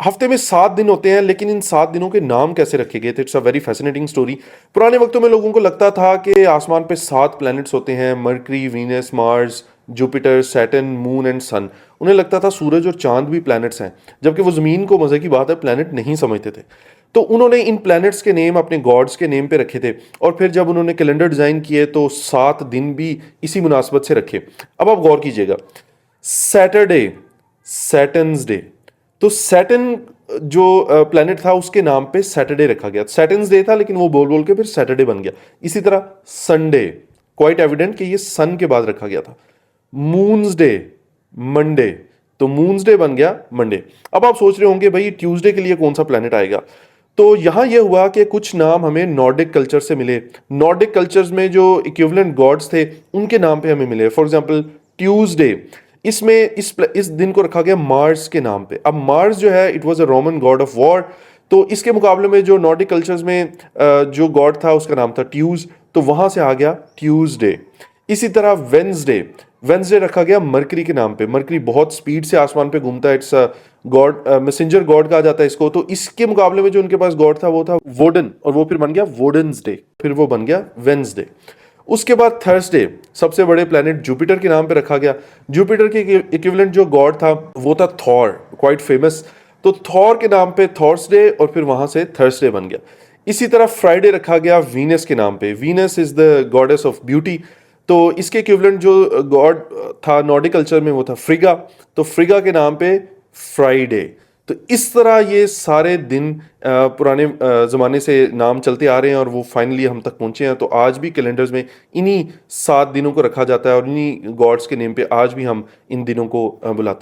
हफ्ते में 7 दिन होते हैं, लेकिन इन 7 दिनों के नाम कैसे रखे गए थे? It's a very fascinating story. पुराने वक्तों में लोगों को लगता था कि आसमान पे 7 प्लैनेट्स होते हैं, Mercury, Venus, Mars, Jupiter, Saturn, moon and sun. उन्हें लगता था सूरज और चांद भी प्लैनेट्स हैं, जबकि वो ज़मीन को, मज़े की बात है, प्लैनेट नहीं समझते थे। तो उन्होंने इन प्लैनेट्स के नेम अपने गॉड्स के नेम पे रखे थे, और फिर जब उन्होंने कैलेंडर डिज़ाइन किए तो 7 दिन भी इसी मुनासबत से रखे। अब आप गौर कीजिएगा, सैटरडे, सैटर्न्स डे। तो सैटर्न जो प्लेनेट था उसके नाम पे सैटरडे रखा गया। सैटर्न्स डे था, लेकिन वो बोल बोल के फिर सैटरडे बन गया। इसी तरह संडे, क्वाइट एविडेंट कि ये सन के बाद रखा गया था। मून्स डे, मंडे, तो मून्स डे बन गया मंडे। अब आप सोच रहे होंगे भाई ट्यूसडे के लिए कौन सा प्लेनेट आएगा? तो यहां यह हुआ कि कुछ नाम हमें नॉर्डिक कल्चर से मिले। नॉर्डिक कल्चर्स में जो इक्विवेलेंट गॉड्स थे उनके नाम पे हमें मिले। फॉर एग्जांपल ट्यूसडे, इसमें इस दिन को रखा गया मार्स के नाम पे। अब मार्स जो है it was a Roman God of war. तो इसके मुकाबले में जो नॉर्डिक कल्चर्स में जो गॉड था उसका नाम था ट्यूज, तो वहां से आ गया ट्यूसडे। इसी तरह वेंसडे, वेंसडे रखा गया मरकरी के नाम पे। मरकरी बहुत स्पीड से आसमान पे घूमता है, इट्स गॉड, मैसेंजर गॉड कहा जाता है इसको। तो इसके मुकाबले में जो उनके पास गॉड था वो था वोडन, और वो फिर बन गया वोडन्स डे, फिर वो बन गया वेंसडे। उसके बाद थर्सडे, सबसे बड़े प्लेनेट जुपिटर के नाम पे रखा गया। जुपिटर के इक्विवेलेंट जो गॉड था वो था थॉर, क्वाइट फेमस। तो थॉर के नाम पे थॉर्सडे, और फिर वहां से थर्सडे बन गया। इसी तरह फ्राइडे रखा गया वीनस के नाम पे। Venus is the goddess of beauty. तो इसके इक्विवेलेंट जो गॉड था नॉर्डिक कल्चर में वो था फ्रिगा, तो फ्रिगा के नाम पे फ्राइडे। तो इस तरह ये सारे दिन पुराने ज़माने से नाम चलते आ रहे हैं, और वो फाइनली हम तक पहुंचे हैं। तो आज भी कैलेंडर्स में इन्हीं 7 दिनों को रखा जाता है, और इन्हीं गॉड्स के नेम पे आज भी हम इन दिनों को बुलाते हैं।